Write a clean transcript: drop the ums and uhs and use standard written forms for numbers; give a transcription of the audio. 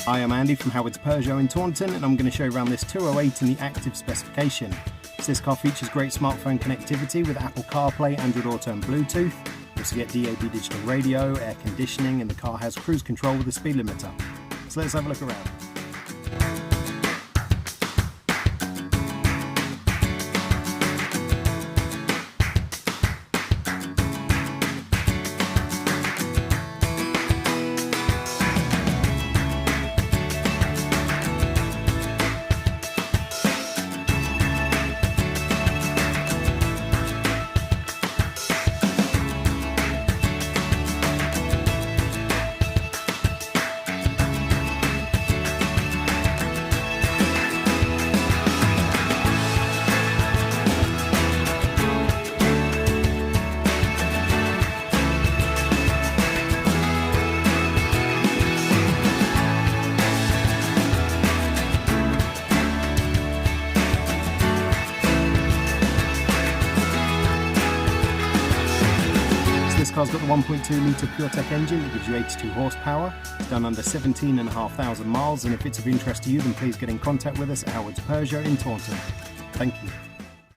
Hi, I'm Andy from Howard's Peugeot in Taunton, and I'm going to show you around this 208 in the active specification. So this car features great smartphone connectivity with Apple CarPlay, Android Auto and Bluetooth. You also get DAB digital radio, air conditioning, and the car has cruise control with a speed limiter. So let's have a look around. This car's got the 1.2 litre PureTech engine that gives you 82 horsepower. It's done under 17,500 miles, and if it's of interest to you, then please get in contact with us at Howard's Peugeot in Taunton. Thank you.